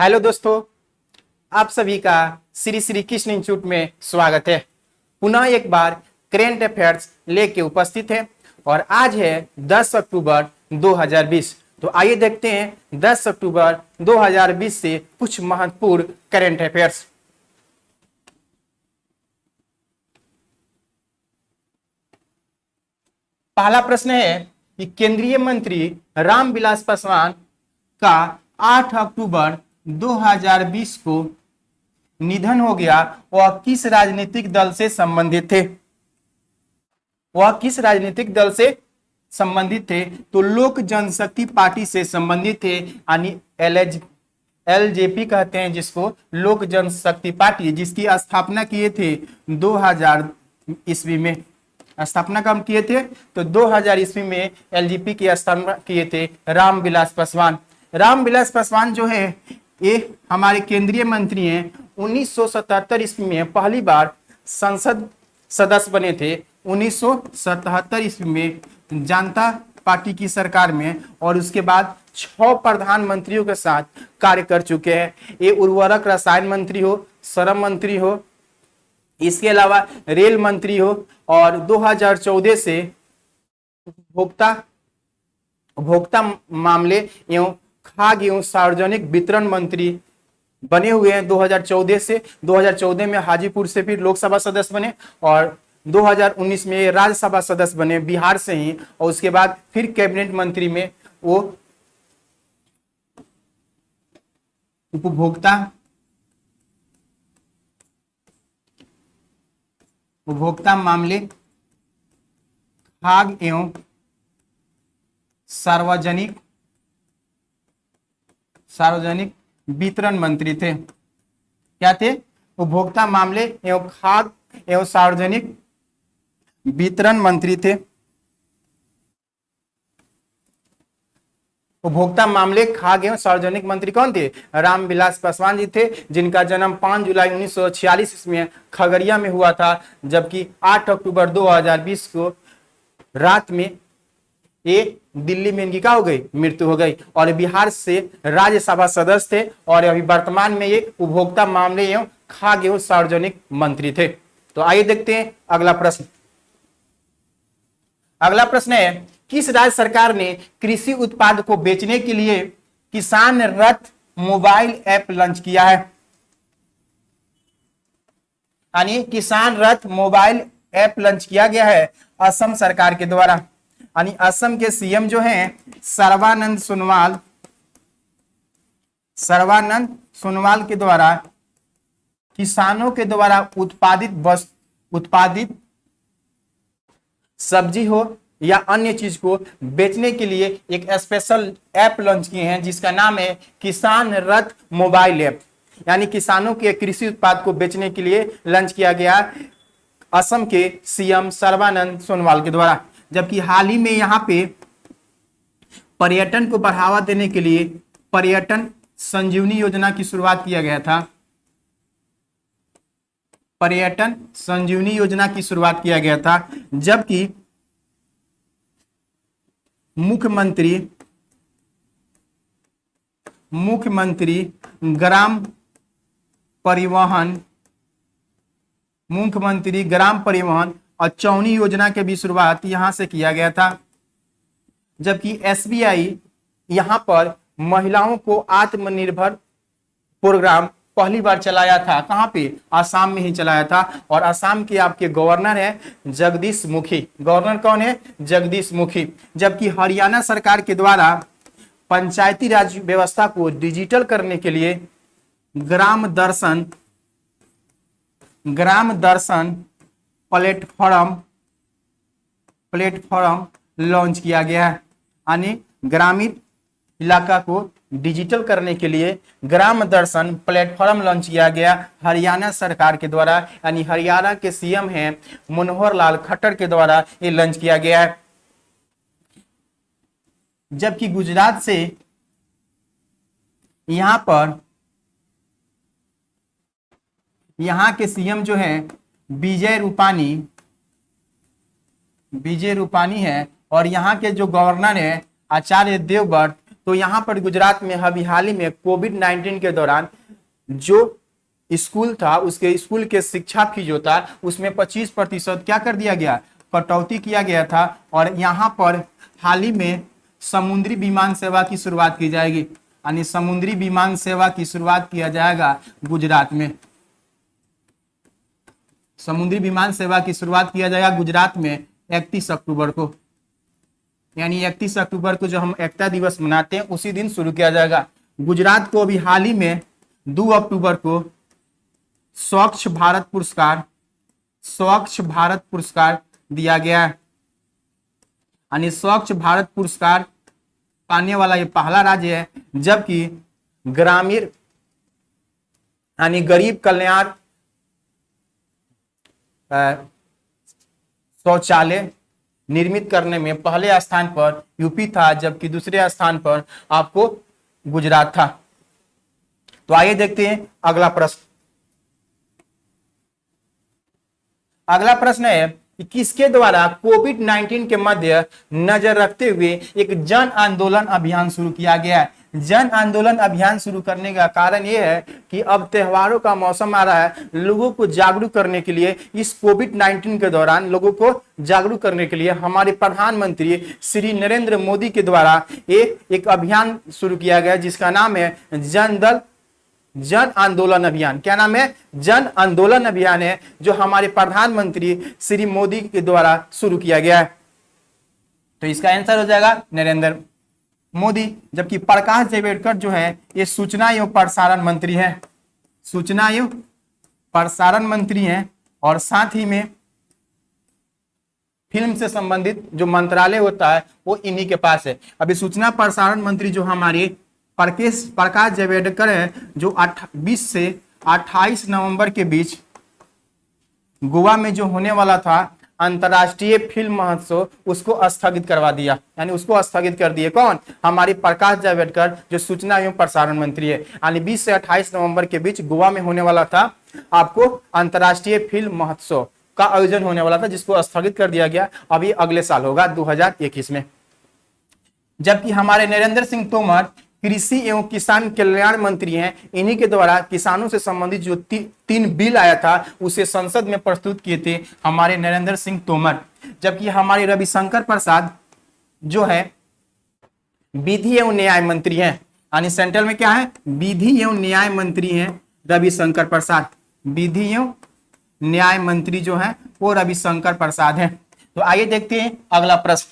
Hello दोस्तों, आप सभी का श्री श्री कृष्ण इंस्टीट्यूट में स्वागत है। पुनः एक बार करेंट अफेयर्स लेके उपस्थित है और आज है 10 अक्टूबर 2020। तो आइए देखते हैं 10 अक्टूबर 2020 से कुछ महत्वपूर्ण करेंट अफेयर्स। पहला प्रश्न है कि केंद्रीय मंत्री रामविलास पासवान का 8 अक्टूबर 2020 को निधन हो गया। वह किस राजनीतिक दल से संबंधित थे? तो लोक जनशक्ति पार्टी से संबंधित थे, यानी एलजेपी कहते हैं जिसको, लोक जनशक्ति पार्टी, जिसकी स्थापना किए थे 2000 ईस्वी में। स्थापना कब किए थे? तो 2000 ईस्वी में एलजेपी की स्थापना किए थे रामविलास पासवान। रामविलास पासवान जो है ये हमारे केंद्रीय मंत्री हैं। 1977 ईस्वी में पहली बार संसद सदस्य बने थे। 1977 ईस्वी में जनता पार्टी की सरकार में, और उसके बाद 6 प्रधानमंत्रियों के साथ कार्य कर चुके हैं। ये उर्वरक रसायन मंत्री हो, श्रम मंत्री हो, इसके अलावा रेल मंत्री हो, और 2014 से उपभोक्ता मामले एवं खाद्य एवं सार्वजनिक वितरण मंत्री बने हुए हैं। 2014 से 2014 में हाजीपुर से फिर लोकसभा सदस्य बने और 2019 में राज्यसभा सदस्य बने बिहार से ही, और उसके बाद फिर कैबिनेट मंत्री में वो उपभोक्ता मामले, खाद्य एवं सार्वजनिक वितरण मंत्री थे। क्या थे? उपभोक्ता मामले एवं खाद्य एवं सार्वजनिक वितरण मंत्री थे। उपभोक्ता मामले, खाद्य एवं सार्वजनिक मंत्री कौन थे? रामविलास पासवान जी थे, जिनका जन्म 5 जुलाई 1946 ईस्वी में खगड़िया में हुआ था, जबकि 8 अक्टूबर 2020 को रात में ये दिल्ली में इनकी क्या हो गई? मृत्यु हो गई। और बिहार से राज्यसभा सदस्य थे और अभी वर्तमान में ये उपभोक्ता मामले एवं खाद्य एवं सार्वजनिक मंत्री थे। तो आइए देखते हैं अगला प्रश्न। अगला प्रश्न है, किस राज्य सरकार ने कृषि उत्पाद को बेचने के लिए किसान रथ मोबाइल ऐप लॉन्च किया है? यानी किसान रथ मोबाइल ऐप लॉन्च किया गया है असम सरकार के द्वारा। यानी असम के सीएम जो हैं सर्बानंद सोनोवाल के द्वारा किसानों के द्वारा उत्पादित सब्जी हो या अन्य चीज को बेचने के लिए एक स्पेशल ऐप लॉन्च किए हैं, जिसका नाम है किसान रथ मोबाइल ऐप। यानी किसानों के कृषि उत्पाद को बेचने के लिए लॉन्च किया गया असम के सीएम सर्बानंद सोनोवाल के द्वारा। जबकि हाल ही में यहाँ पे पर्यटन को बढ़ावा देने के लिए पर्यटन संजीवनी योजना की शुरुआत किया गया था। पर्यटन संजीवनी योजना की शुरुआत किया गया था, जबकि मुख्यमंत्री ग्राम परिवहन और चौनी योजना के भी शुरुआत यहां से किया गया था। जबकि एसबीआई यहां पर महिलाओं को आत्मनिर्भर प्रोग्राम पहली बार चलाया था। कहां पे? आसाम में ही चलाया था। और आसाम के आपके गवर्नर है जगदीश मुखी। गवर्नर कौन है? जगदीश मुखी। जबकि हरियाणा सरकार के द्वारा पंचायती राज व्यवस्था को डिजिटल करने के लिए ग्राम दर्शन प्लेटफॉर्म लॉन्च किया गया है। यानी ग्रामीण इलाका को डिजिटल करने के लिए ग्राम दर्शन प्लेटफॉर्म लॉन्च किया गया हरियाणा सरकार के द्वारा। यानी हरियाणा के सीएम हैं मनोहर लाल खट्टर के द्वारा ये लॉन्च किया गया है। जबकि गुजरात से यहाँ के सीएम जो हैं विजय रूपानी है, और यहाँ के जो गवर्नर है आचार्य देवव्रत, तो यहाँ पर गुजरात में अभी हाल ही में कोविड-19 के दौरान जो स्कूल था, उसके स्कूल के शिक्षा फी जो था उसमें 25% क्या कर दिया गया, कटौती किया गया था। और यहाँ पर हाल ही में समुद्री विमान सेवा की शुरुआत की जाएगी, यानी समुद्री विमान सेवा की शुरुआत किया जाएगा गुजरात में। समुद्री विमान सेवा की शुरुआत किया जाएगा गुजरात में 31 अक्टूबर को, यानी 31 अक्टूबर को जो हम एकता दिवस मनाते हैं उसी दिन शुरू किया जाएगा। गुजरात को अभी हाल ही में 2 अक्टूबर को स्वच्छ भारत पुरस्कार दिया गया है, यानी स्वच्छ भारत पुरस्कार पाने वाला ये पहला राज्य है, जबकि ग्रामीण यानी गरीब कल्याण शौचालय निर्मित करने में पहले स्थान पर यूपी था, जबकि दूसरे स्थान पर आपको गुजरात था। तो आइए देखते हैं अगला प्रश्न। अगला प्रश्न है कि किसके द्वारा कोविड-19 के मध्य नजर रखते हुए एक जन आंदोलन अभियान शुरू किया गया है। जन आंदोलन अभियान शुरू करने का कारण यह है कि अब त्योहारों का मौसम आ रहा है, लोगों को जागरूक करने के लिए, इस कोविड-19 के दौरान लोगों को जागरूक करने के लिए हमारे प्रधानमंत्री श्री नरेंद्र मोदी के द्वारा एक अभियान शुरू किया गया जिसका नाम है जन आंदोलन अभियान। क्या नाम है? जन आंदोलन अभियान है, जो हमारे प्रधानमंत्री श्री मोदी के द्वारा शुरू किया गया है। तो इसका आंसर हो जाएगा नरेंद्र मोदी। जबकि प्रकाश जावड़ेकर जो है ये सूचना एवं प्रसारण मंत्री है, सूचना एवं प्रसारण मंत्री हैं, और साथ ही में फिल्म से संबंधित जो मंत्रालय होता है वो इन्हीं के पास है। अभी सूचना प्रसारण मंत्री जो हमारे प्रकाश जावड़ेकर है, जो 20 से 28 नवंबर के बीच गोवा में जो होने वाला था अंतर्राष्ट्रीय फिल्म महोत्सव, उसको स्थगित करवा दिया, यानी उसको स्थगित कर दिए। कौन? हमारे प्रकाश जावड़ेकर, जो सूचना एवं प्रसारण मंत्री है। यानी 20 से 28 नवंबर के बीच गोवा में होने वाला था आपको अंतर्राष्ट्रीय फिल्म महोत्सव का आयोजन होने वाला था, जिसको स्थगित कर दिया गया। अभी अगले साल होगा 2021 में। जबकि हमारे नरेंद्र सिंह तोमर कृषि एवं किसान कल्याण मंत्री हैं, इन्हीं के द्वारा किसानों से संबंधित जो 3 बिल आया था उसे संसद में प्रस्तुत किए थे हमारे नरेंद्र सिंह तोमर। जबकि हमारे रविशंकर प्रसाद जो है विधि एवं न्याय मंत्री हैं, यानी सेंट्रल में क्या है? विधि एवं न्याय मंत्री हैं रविशंकर प्रसाद। विधि एवं न्याय मंत्री जो है वो रविशंकर प्रसाद हैं। तो आइए देखते हैं अगला प्रश्न।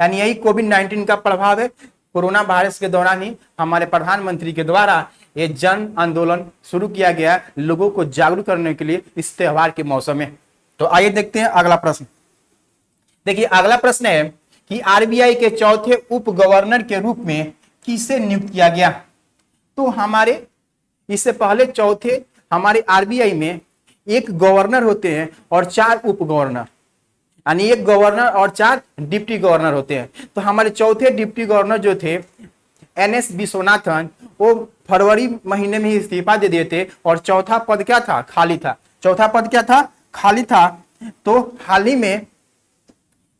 यानी यही कोविड-19 का प्रभाव है। कोरोना वायरस के दौरान ही हमारे प्रधानमंत्री के द्वारा ये जन आंदोलन शुरू किया गया लोगों को जागरूक करने के लिए इस त्योहार के मौसम में। तो आइए देखते हैं अगला प्रश्न। देखिए अगला प्रश्न है कि आरबीआई के चौथे उप गवर्नर के रूप में किसे नियुक्त किया गया? तो हमारे इससे पहले चौथे हमारे आरबीआई में एक गवर्नर होते हैं और 4 उप गवर्नर, यानी एक गवर्नर और 4 डिप्टी गवर्नर होते हैं। तो हमारे चौथे डिप्टी गवर्नर जो थे NS विश्वनाथन, वो फरवरी महीने में ही इस्तीफा दे दिए थे, और चौथा पद क्या था? खाली था। चौथा पद क्या था? खाली था। तो हाल ही में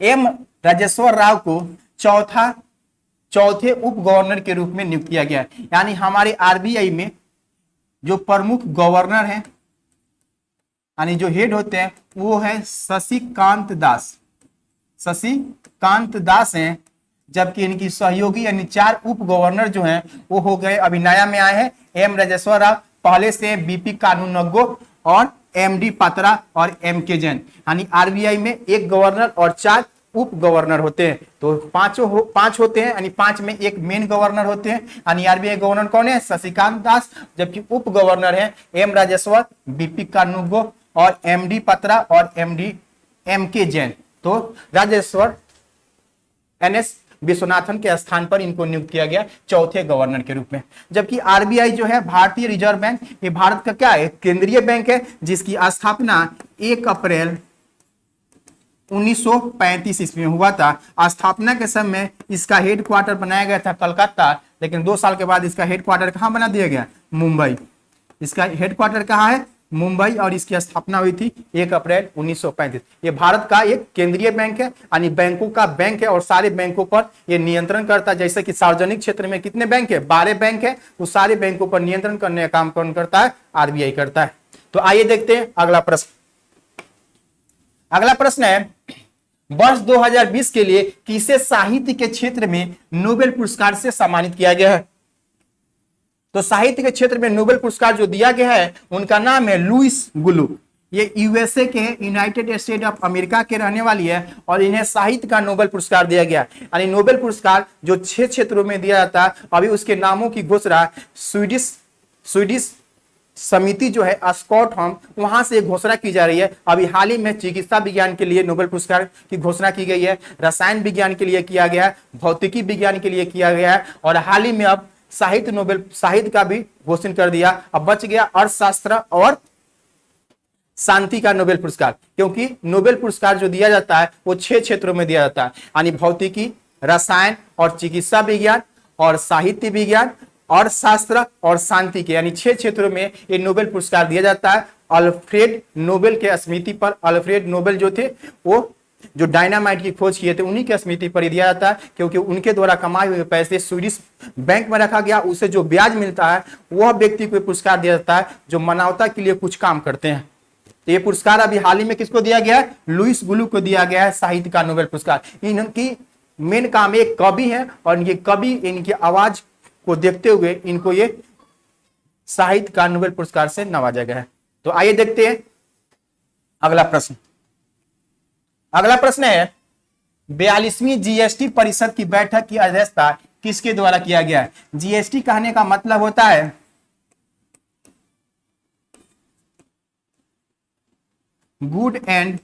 M राजेश्वर राव को चौथे उप गवर्नर के रूप में नियुक्त किया गया। यानी हमारे आरबीआई में जो प्रमुख गवर्नर हैं, यानी जो हेड होते हैं, वो है शशिकांत दास हैं। जबकि इनकी सहयोगी यानी 4 उप गवर्नर जो हैं वो हो गए, अभी नया में आए हैं, M राजेश्वर राव, पहले से BP कानूनगो और MD पात्रा और MK जैन। यानी आरबीआई में एक गवर्नर और 4 उप गवर्नर होते हैं। तो 5 होते हैं, यानी 5 में एक मेन गवर्नर होते हैं। यानी आरबीआई गवर्नर कौन है? शशिकांत दास। जबकि उप गवर्नर है M राजेश्वर, BP कानूनगो और MD पत्रा और MK जैन। तो राजेश्वर NS विश्वनाथन के स्थान पर इनको नियुक्त किया गया चौथे गवर्नर के रूप में। जबकि आरबीआई जो है भारतीय रिजर्व बैंक, ये भारत का क्या है? केंद्रीय बैंक है, जिसकी स्थापना 1 अप्रैल 1935 ईस्वी में हुआ था। स्थापना के समय इसका हेडक्वार्टर बनाया गया था कलकत्ता, लेकिन 2 साल के बाद इसका हेडक्वार्टर कहाँ बना दिया गया? मुंबई। इसका हेडक्वार्टर कहाँ है? मुंबई और इसकी स्थापना हुई थी 1 अप्रैल 1935। ये भारत का एक केंद्रीय बैंक है, यानी बैंकों का बैंक है और सारे बैंकों पर ये नियंत्रण करता है। जैसे कि सार्वजनिक क्षेत्र में कितने बैंक है, 12 बैंक है, उस सारे बैंकों पर नियंत्रण करने का काम कौन करता है, आरबीआई करता है। तो आइए देखते हैं अगला प्रश्न। अगला प्रश्न है, वर्ष 2020 के लिए किसे साहित्य के क्षेत्र में नोबेल पुरस्कार से सम्मानित किया गया है? तो साहित्य के क्षेत्र में नोबेल पुरस्कार जो दिया गया है उनका नाम है लुईस गुलू। ये यूएसए के, यूनाइटेड स्टेट ऑफ अमेरिका के रहने वाली है और इन्हें साहित्य का नोबेल पुरस्कार दिया गया। यानी नोबेल पुरस्कार जो 6 क्षेत्रों में दिया जाता है, अभी उसके नामों की घोषणा स्वीडिश समिति जो है स्कॉटहोम, वहां से घोषणा की जा रही है। अभी हाल ही में चिकित्सा विज्ञान के लिए नोबेल पुरस्कार की घोषणा की गई है, रसायन विज्ञान के लिए किया गया है, भौतिकी विज्ञान के लिए किया गया है और हाल ही में अब साहित्य का भी घोषणा कर दिया। अब बच गया अर्थशास्त्र और शांति का नोबेल पुरस्कार, क्योंकि नोबेल पुरस्कार जो दिया जाता है वो 6 क्षेत्रों में दिया जाता है, यानी भौतिकी, रसायन और चिकित्सा विज्ञान और साहित्य विज्ञान, अर्थशास्त्र और शांति के, यानी 6 क्षेत्रों में ये नोबेल पुरस्कार दिया जाता है। अल्फ्रेड नोबेल के स्मृति पर, अल्फ्रेड नोबेल जो थे वो जो डायनामाइट की खोज किए थे उन्हीं की स्मृति पर दिया जाता है, क्योंकि उनके द्वारा कमाए हुए पैसे स्वीडिश बैंक में रखा गया, उसे जो ब्याज मिलता है वह व्यक्ति को पुरस्कार दिया जाता है जो मानवता के लिए कुछ काम करते हैं। तो ये पुरस्कार अभी हाल ही में किसको दिया गया है, लुईस गुलू को दिया गया है साहित्य का नोबेल पुरस्कार। इनकी मेन काम एक कवि है और ये कवि इनकी आवाज को देखते हुए इनको ये साहित्य का नोबेल पुरस्कार से नवाजा गया है। तो आइए देखते हैं अगला प्रश्न। अगला प्रश्न है, 42वीं जीएसटी परिषद की बैठक की अध्यक्षता किसके द्वारा किया गया है? जीएसटी कहने का मतलब होता है गुड एंड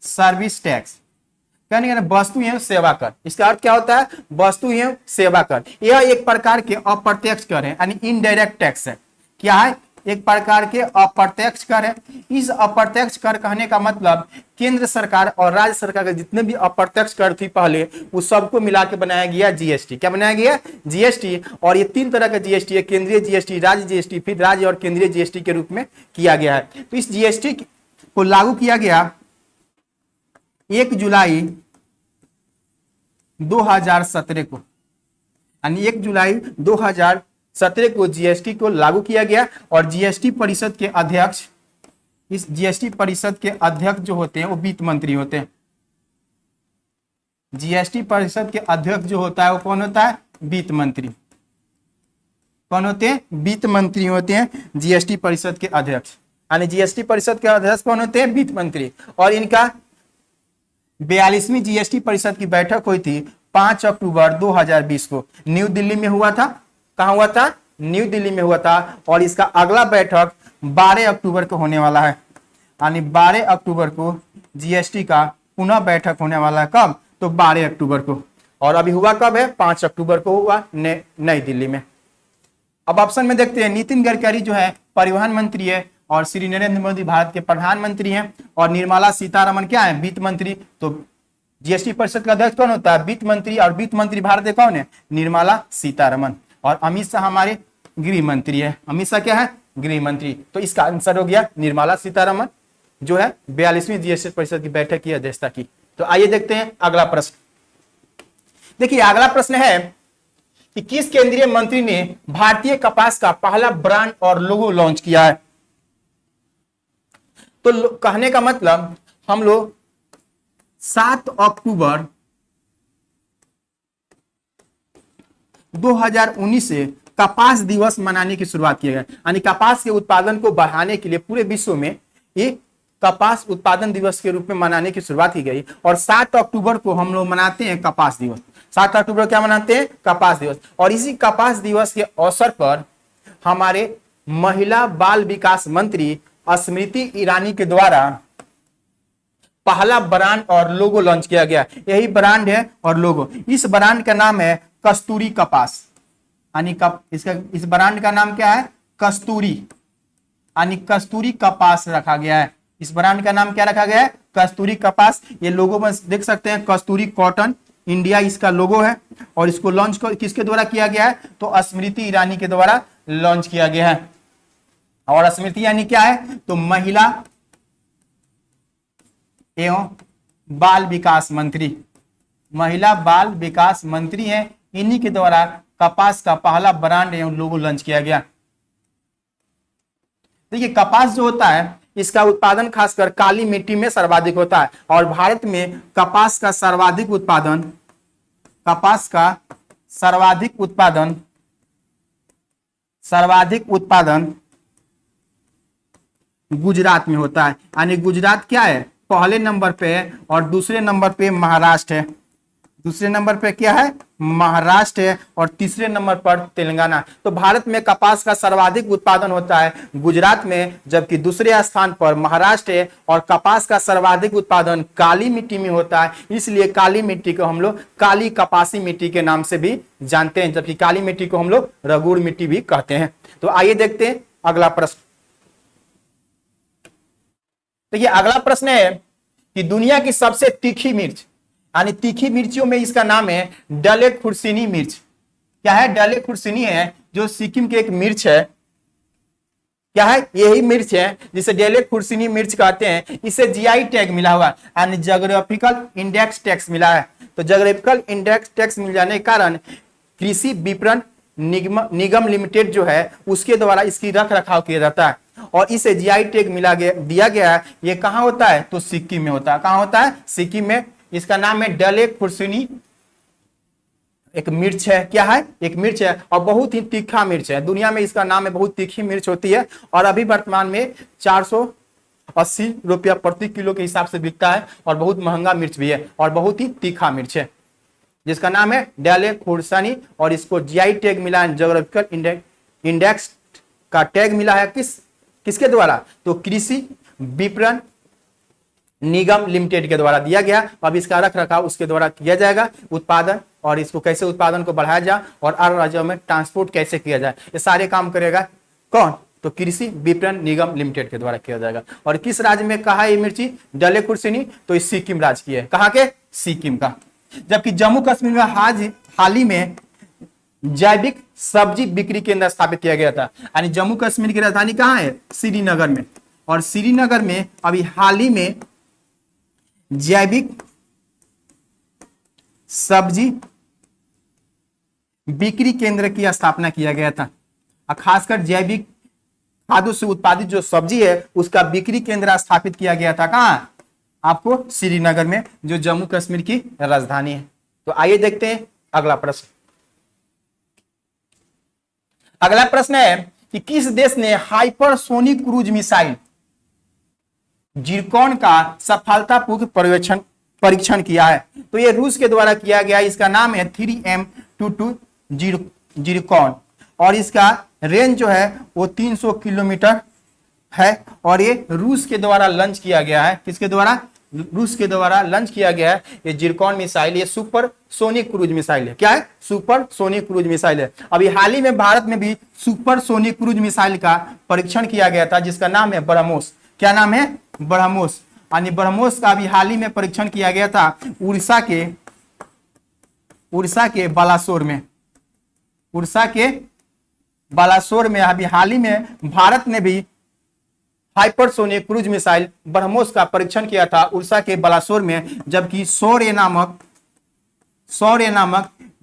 सर्विस टैक्स, कहने का वस्तु एवं सेवा कर। इसका अर्थ क्या होता है, वस्तु एवं सेवा कर। यह एक प्रकार के अप्रत्यक्ष कर है, यानी इनडायरेक्ट टैक्स है। क्या है, एक प्रकार के अप्रत्यक्ष कर है। इस अप्रत्यक्ष कर कहने का मतलब केंद्र सरकार और राज्य सरकार के जितने भी अप्रत्यक्ष कर थी पहले, उस सबको मिला के बनाया गया जीएसटी। क्या बनाया गया, जीएसटी। और ये 3 तरह का जीएसटी है, केंद्रीय जीएसटी, राज्य जीएसटी, फिर राज्य और केंद्रीय जीएसटी के रूप में किया गया है। तो इस जीएसटी को लागू किया गया 1 जुलाई 2017 को, यानी 1 जुलाई 2017 को जीएसटी को लागू किया गया। और जीएसटी परिषद के अध्यक्ष, इस जीएसटी परिषद के अध्यक्ष जो होते हैं वो वित्त मंत्री होते हैं। जीएसटी परिषद के अध्यक्ष जो होता है वो कौन होता है, वित्त मंत्री। कौन होते हैं, वित्त मंत्री होते हैं जीएसटी परिषद के अध्यक्ष। यानी जीएसटी परिषद के अध्यक्ष कौन होते हैं, वित्त मंत्री। और इनका 42वीं जीएसटी परिषद की बैठक हुई थी 5 अक्टूबर 2020 को, न्यू दिल्ली में हुआ था। कहां हुआ था, न्यू दिल्ली में हुआ था। और इसका अगला बैठक 12 अक्टूबर को होने वाला है, यानी 12 अक्टूबर को जीएसटी का पुनः बैठक होने वाला है। कब, तो 12 अक्टूबर को। और अभी हुआ कब है, 5 अक्टूबर को हुआ नई दिल्ली में। अब ऑप्शन में देखते हैं, नितिन गडकरी जो है परिवहन मंत्री है और श्री नरेंद्र मोदी भारत के प्रधानमंत्री हैं और निर्मला सीतारमण क्या है, वित्त मंत्री। तो जीएसटी परिषद का अध्यक्ष कौन होता है, वित्त मंत्री। और वित्त मंत्री भारत के कौन है, निर्मला सीतारमण। और अमित शाह हमारे गृह मंत्री है। अमित शाह क्या है, गृह मंत्री। तो इसका आंसर हो गया निर्मला सीतारमण जो है 42वीं जीएसटी परिषद की बैठक की अध्यक्षता की। तो आइए देखते हैं अगला प्रश्न। देखिए अगला प्रश्न है कि किस केंद्रीय मंत्री ने भारतीय कपास का पहला ब्रांड और लोगो लॉन्च किया है? तो कहने का मतलब हम लोग 7 अक्टूबर 2019 से कपास दिवस मनाने की शुरुआत की गई। यानी कपास के उत्पादन को बढ़ाने के लिए पूरे विश्व में ये कपास उत्पादन दिवस के रूप में मनाने की शुरुआत की गई। और 7 अक्टूबर को हम लोग मनाते हैं कपास दिवस। 7 अक्टूबर क्या मनाते हैं, कपास दिवस। और इसी कपास दिवस के अवसर पर हमारे महिला बाल विकास मंत्री स्मृति ईरानी के द्वारा पहला ब्रांड और लोगो लॉन्च किया गया। यही ब्रांड है और लोगो। इस ब्रांड का नाम है कस्तूरी कपास। यानी इस ब्रांड का नाम क्या है, कस्तूरी, यानी कस्तूरी कपास रखा गया है। इस ब्रांड का नाम क्या रखा गया है, कस्तूरी कपास। ये लोगो में देख सकते हैं, कस्तूरी कॉटन इंडिया इसका लोगो है। और इसको लॉन्च किसके द्वारा किया गया है, तो स्मृति ईरानी के द्वारा लॉन्च किया गया है। और स्मृति यानी क्या है, तो महिला एवं बाल विकास मंत्री, महिला बाल विकास मंत्री हैं। इन्हीं के द्वारा कपास का पहला ब्रांड एवं लोगो लॉन्च किया गया। देखिए कपास जो होता है इसका उत्पादन खासकर काली मिट्टी में सर्वाधिक होता है और भारत में कपास का सर्वाधिक उत्पादन गुजरात में होता है। यानी गुजरात क्या है, पहले नंबर पे है और दूसरे नंबर पे महाराष्ट्र है। दूसरे नंबर पे क्या है, महाराष्ट्र है और तीसरे नंबर पर तेलंगाना। तो भारत में कपास का सर्वाधिक उत्पादन होता है गुजरात में, जबकि दूसरे स्थान पर महाराष्ट्र है और कपास का सर्वाधिक उत्पादन काली मिट्टी में होता है। इसलिए काली मिट्टी को हम लोग काली कपासी मिट्टी के नाम से भी जानते हैं, जबकि काली मिट्टी को हम लोग रगुड़ मिट्टी भी कहते हैं। तो आइए देखते हैं अगला प्रश्न। देखिए अगला प्रश्न है कि दुनिया की सबसे तीखी मिर्च, यानी तीखी मिर्चियों में इसका नाम है डले खुर्सिनी मिर्च। क्या है, डले खुर्सिनी है जो सिक्किम की एक मिर्च है। क्या है, यही मिर्च है जिसे डले खुर्सिनी मिर्च कहते हैं। इसे जीआई टैग मिला हुआ यानी ज्योग्राफिकल इंडेक्स टैक्स मिला है। तो ज्योग्राफिकल इंडेक्स टैक्स मिल जाने के कारण कृषि विपणन निगम लिमिटेड जो है उसके द्वारा इसकी रख रखाव किया जाता है और इसे जीआई टैग दिया गया है। ये कहाँ होता है, तो सिक्किम में होता है। कहाँ होता है, सिक्किम में। इसका नाम है डले खुर्सिनी, एक मिर्च है। क्या है, एक मिर्च है और बहुत ही तीखा मिर्च है। दुनिया में इसका नाम है, बहुत तीखी मिर्च होती है और अभी वर्तमान में 480 रुपया प्रति किलो के हिसाब से बिकता है और बहुत महंगा मिर्च भी है और बहुत ही तीखा मिर्च है जिसका नाम है डले खुर्सानी। और इसको जीआई टैग मिला है, ज्योग्राफिकल इंडेक्स का टैग मिला है किसके द्वारा, तो कृषि विपणन निगम लिमिटेड के द्वारा दिया गया। अब इसका रख रखाव उसके द्वारा किया जाएगा, उत्पादन और इसको कैसे उत्पादन को बढ़ाया जाए और अन्य राज्यों में ट्रांसपोर्ट कैसे किया जाए, ये सारे काम करेगा कौन, तो कृषि विपणन निगम लिमिटेड के द्वारा किया जाएगा। और किस राज्य में कहा ये मिर्ची डले खुर्सिनी, तो इस सिक्किम राज्य की है। कहाँ के, सिक्किम का। जबकि जम्मू कश्मीर में हाल ही में जैविक सब्जी बिक्री केंद्र स्थापित किया गया था। यानी जम्मू कश्मीर की राजधानी कहाँ है, श्रीनगर में। और श्रीनगर में अभी हाल ही में जैविक सब्जी बिक्री केंद्र की स्थापना किया गया था। खासकर जैविक खाद्यों से उत्पादित जो सब्जी है उसका बिक्री केंद्र स्थापित किया गया था। कहाँ, आपको श्रीनगर में, जो जम्मू कश्मीर की राजधानी है। तो आइए देखते हैं अगला प्रश्न। अगला प्रश्न है कि किस देश ने हाइपरसोनिक क्रूज मिसाइल जिरकॉन का सफलतापूर्वक परीक्षण किया है। तो ये रूस के द्वारा किया गया। इसका नाम है 3M22 जिरकॉन और इसका रेंज जो है वो 300 किलोमीटर है और ये रूस के द्वारा लॉन्च किया गया है। किसके द्वारा, रूस के द्वारा लॉन्च किया गया है ये जिरकॉन मिसाइल। ये सुपर सोनिक क्रूज मिसाइल है। क्या है, सुपर सोनिक क्रूज मिसाइल है। अभी हाल ही में भारत में भी सुपर सोनिक क्रूज मिसाइल का परीक्षण किया गया था जिसका नाम है ब्रह्मोस। क्या नाम है, ब्रह्मोस। यानी ब्रह्मोस का अभी हाल ही में परीक्षण किया गया था उड़ीसा के बालासोर में। उड़ीसा के बालासोर में अभी हाल ही में भारत ने भी हाइपरसोनिक क्रूज मिसाइल ब्रह्मोस का परीक्षण किया था उड़ीसा के बालासोर में। जबकि शौर्य नामक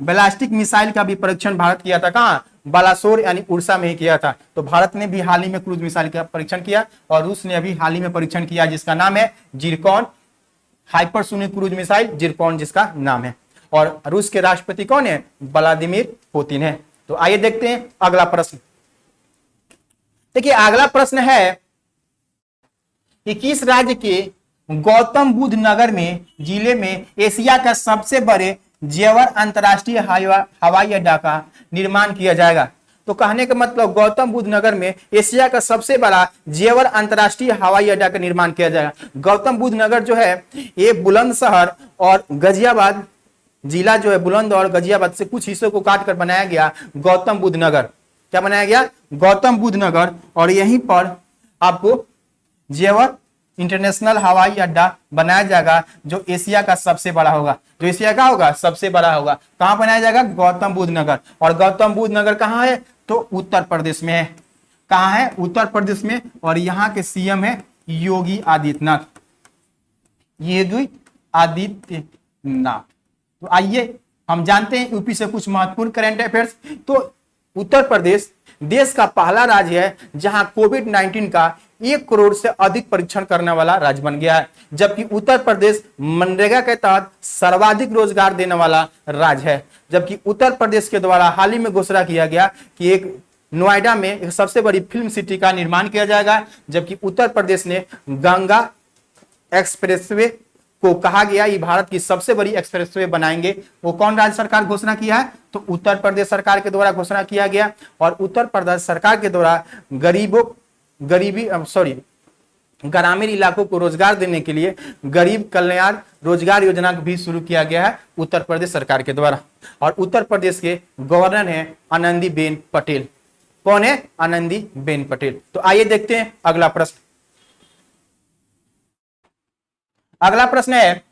बैलिस्टिक मिसाइल का भी परीक्षण भारत किया था। कहाँ, बालासोर यानी उड़ीसा में ही किया था। तो भारत ने भी हाल ही में क्रूज मिसाइल का परीक्षण किया और रूस ने अभी हाल ही में परीक्षण किया जिसका नाम है Zircon, hypersonic cruise missile Zircon जिसका नाम है। और रूस के राष्ट्रपति कौन है, व्लादिमीर पुतिन है। तो आइए देखते हैं अगला प्रश्न। देखिए अगला प्रश्न है कि किस राज्य के गौतम बुद्ध नगर में जिले में एशिया का सबसे बड़े जेवर अंतरराष्ट्रीय हवाई अड्डा का निर्माण किया जाएगा। तो कहने का मतलब गौतम बुद्ध नगर में एशिया का सबसे बड़ा जेवर अंतरराष्ट्रीय हवाई अड्डा का निर्माण किया जाएगा। गौतम बुद्ध नगर जो है ये बुलंदशहर और गाजियाबाद जिला जो है, बुलंद और गाजियाबाद से कुछ हिस्सों को काट कर बनाया गया गौतम बुद्ध नगर। क्या बनाया गया, गौतम बुद्ध नगर। और यहीं पर आपको जेवर इंटरनेशनल हवाई अड्डा बनाया जाएगा जो एशिया का सबसे बड़ा होगा, जो एशिया का होगा सबसे बड़ा होगा। कहां बनाया जाएगा, गौतम बुद्ध नगर। और गौतम बुद्ध नगर कहां है, तो उत्तर प्रदेश में है। कहाँ है? उत्तर प्रदेश में। और यहाँ के सीएम है योगी आदित्यनाथ, योगी आदित्यनाथ। तो आइए हम जानते हैं यूपी से कुछ महत्वपूर्ण करंट अफेयर्स। तो उत्तर प्रदेश देश का पहला राज्य है जहां कोविड-19 का 1 करोड़ से अधिक परीक्षण करने वाला राज्य बन गया है, जबकि उत्तर प्रदेश मनरेगा के तहत सर्वाधिक रोजगार देने वाला राज्य है। जबकि उत्तर प्रदेश के द्वारा हाल ही में घोषणा किया गया कि एक नोएडा में एक सबसे बड़ी फिल्म सिटी का निर्माण किया जाएगा, जबकि उत्तर प्रदेश ने गंगा एक्सप्रेसवे को कहा गया ये भारत की सबसे बड़ी एक्सप्रेसवे बनाएंगे। वो कौन राज्य सरकार घोषणा किया है? तो उत्तर प्रदेश सरकार के द्वारा घोषणा किया गया। और उत्तर प्रदेश सरकार के द्वारा ग्रामीण इलाकों को रोजगार देने के लिए गरीब कल्याण रोजगार योजना भी शुरू किया गया है उत्तर प्रदेश सरकार के द्वारा। और उत्तर प्रदेश के गवर्नर हैं आनंदीबेन पटेल। कौन है? आनंदीबेन पटेल। तो आइए देखते हैं अगला प्रश्न। अगला प्रश्न है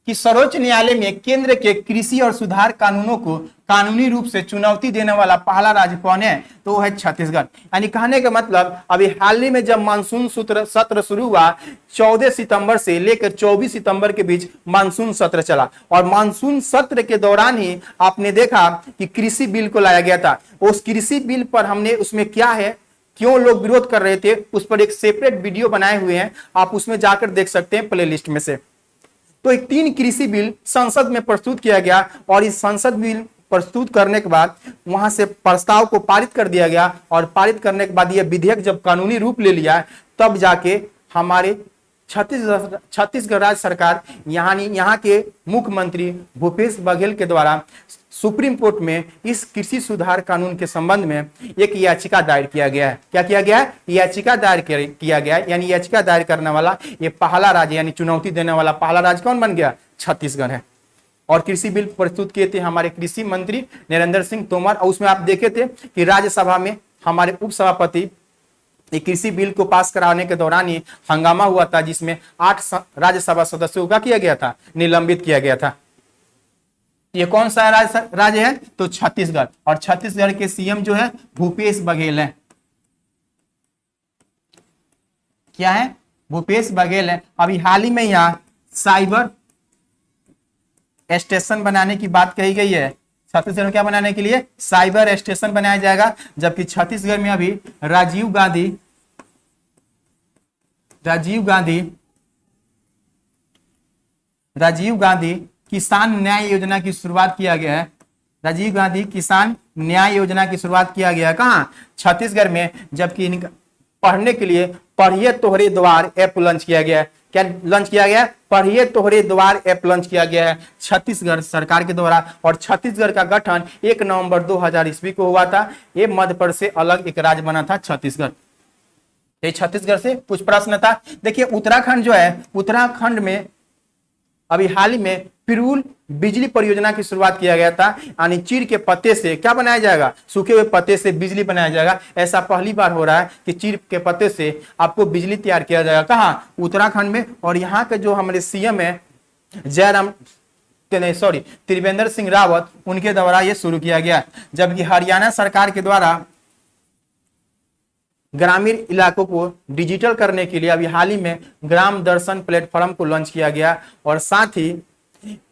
कि सर्वोच्च न्यायालय में केंद्र के कृषि और सुधार कानूनों को कानूनी रूप से चुनौती देने वाला पहला राज्य कौन है? तो वो है छत्तीसगढ़। यानी कहने का मतलब अभी हाल ही में जब मानसून सत्र शुरू हुआ 14 सितंबर से लेकर 24 सितंबर के बीच मानसून सत्र चला, और मानसून सत्र के दौरान ही आपने देखा कि कृषि बिल को लाया गया था। उस कृषि बिल पर हमने उसमें क्या है, क्यों लोग विरोध कर रहे थे, उस पर एक सेपरेट वीडियो बनाए हुए हैं, आप उसमें जाकर देख सकते हैं प्लेलिस्ट में से। तो एक 3 कृषि बिल संसद में प्रस्तुत किया गया, और इस संसद बिल प्रस्तुत करने के बाद वहां से प्रस्ताव को पारित कर दिया गया, और पारित करने के बाद यह विधेयक जब कानूनी रूप ले लिया तब जाके हमारे छत्तीसगढ़ राज्य सरकार यहाँ के मुख्यमंत्री भूपेश बघेल के द्वारा सुप्रीम कोर्ट में इस कृषि सुधार कानून के संबंध में एक याचिका दायर किया गया है। क्या किया गया है? याचिका दायर किया गया है। यानी याचिका दायर करने वाला ये पहला राज्य, यानी चुनौती देने वाला पहला राज्य कौन बन गया? छत्तीसगढ़ है। और कृषि बिल प्रस्तुत किए थे हमारे कृषि मंत्री नरेंद्र सिंह तोमर, और उसमें आप देखे थे कि राज्यसभा में हमारे उपसभापति कृषि बिल को पास कराने के दौरान ही हंगामा हुआ था, जिसमें 8 राज्यसभा सदस्यों का किया गया था, निलंबित किया गया था। ये कौन सा राज्य है? तो छत्तीसगढ़। और छत्तीसगढ़ के सीएम जो है भूपेश बघेल है। क्या है? भूपेश बघेल है। अभी हाल ही में यहाँ साइबर स्टेशन बनाने की बात कही गई है। छत्तीसगढ़ में क्या बनाने के लिए? साइबर स्टेशन बनाया जाएगा। जबकि छत्तीसगढ़ में अभी राजीव गांधी किसान न्याय योजना की शुरुआत किया गया है। राजीव गांधी किसान न्याय योजना की शुरुआत किया गया कहाँ? छत्तीसगढ़ में। जबकि इनका पढ़ने के लिए पढ़िए तोहरे द्वार ऐप लॉन्च किया गया है। क्या लॉन्च किया गया? पढ़िए तोहरे द्वार ऐप लॉन्च किया गया है छत्तीसगढ़ सरकार के द्वारा। और छत्तीसगढ़ का गठन 1 नवंबर 2000 ईस्वी को हुआ था। ये मध्य प्रदेश से अलग एक राज्य बना था छत्तीसगढ़। ये छत्तीसगढ़ से कुछ प्रश्न था। देखिए उत्तराखंड जो है, उत्तराखंड में अभी हाल ही में पिरूल बिजली परियोजना की शुरुआत किया गया था। यानी चीड़ के पत्ते से क्या बनाया जाएगा? सूखे हुए पत्ते से बिजली बनाया जाएगा। ऐसा पहली बार हो रहा है कि चीड़ के पत्ते से आपको बिजली तैयार किया जाएगा। कहाँ? उत्तराखंड में। और यहाँ के जो हमारे सीएम है त्रिवेंद्र सिंह रावत, उनके द्वारा यह शुरू किया गया। जबकि हरियाणा सरकार के द्वारा ग्रामीण इलाकों को डिजिटल करने के लिए अभी हाल ही में ग्राम दर्शन प्लेटफॉर्म को लॉन्च किया गया। और साथ ही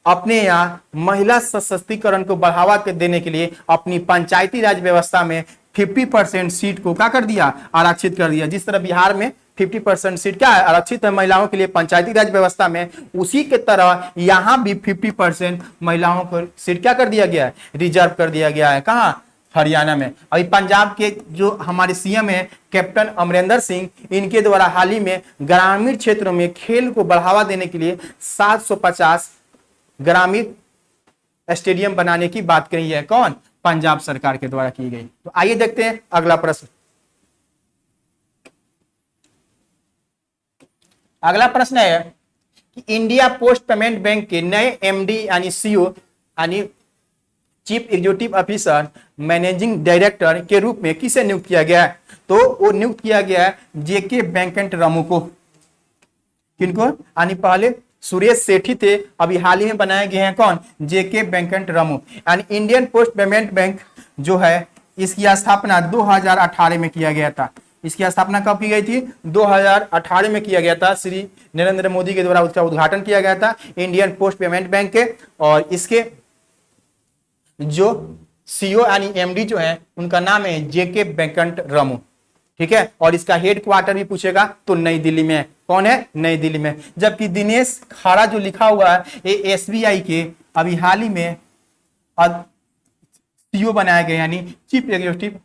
अपने यहाँ महिला सशक्तिकरण को बढ़ावा देने के लिए अपनी पंचायती राज व्यवस्था में 50% सीट को क्या कर दिया? आरक्षित कर दिया। जिस तरह बिहार में 50% सीट क्या है? आरक्षित है महिलाओं के लिए पंचायती राज व्यवस्था में, उसी के तरह यहाँ भी 50% महिलाओं को सीट क्या कर दिया गया है? रिजर्व कर दिया गया है। कहाँ? हरियाणा में। अभी पंजाब के जो हमारे सीएम है कैप्टन अमरिंदर सिंह, इनके द्वारा हाल ही में ग्रामीण क्षेत्रों में खेल को बढ़ावा देने के लिए 750 ग्रामीण स्टेडियम बनाने की बात कही है। कौन? पंजाब सरकार के द्वारा की गई। तो आइए देखते हैं अगला प्रश्न। अगला प्रश्न है कि इंडिया पोस्ट पेमेंट बैंक के नए एमडी यानी सीईओ यानी chief executive officer managing director के रूप में किसे नियुक्त किया गया है? तो वो नियुक्त किया गया है जेके वेंकट रमू को। किनको? यानी पहले सुरेश सेठी थे, अभी हाल ही में बनाए गए हैं कौन? जेके वेंकट रमू। यानी इंडियन पोस्ट पेमेंट बैंक जो है इसकी स्थापना 2018 में किया गया था। इसकी स्थापना कब की गई थी? 2018 में किया गया था। श्री नरेंद्र मोदी के द्वारा उसका उद्घाटन किया गया था, इंडियन पोस्ट पेमेंट बैंक के। और इसके जो सीईओ यानी एमडी जो है उनका नाम है जेके वेंकट रमू। ठीक है, और इसका हेड क्वार्टर भी पूछेगा तो नई दिल्ली में है। कौन है? नई दिल्ली में। जबकि दिनेश खाड़ा जो लिखा हुआ है ये एसबीआई के अभी हाल ही में सीईओ बनाया गया, यानी चीफ एग्जीक्यूटिव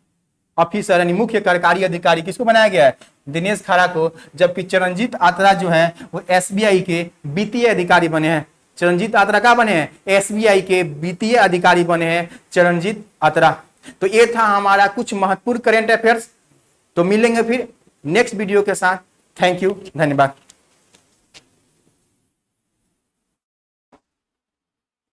ऑफिसर यानी मुख्य कार्यकारी अधिकारी किसको बनाया गया है? दिनेश खाड़ा को। जबकि चरणजीत आत्रा जो है वो एसबीआई के वित्तीय अधिकारी बने हैं। चरणजीत आत्रा क्या बने हैं? एसबीआई के वित्तीय अधिकारी बने हैं चरणजीत आत्रा। तो ये था हमारा कुछ महत्वपूर्ण करेंट अफेयर्स। तो मिलेंगे फिर नेक्स्ट वीडियो के साथ। थैंक यू, धन्यवाद।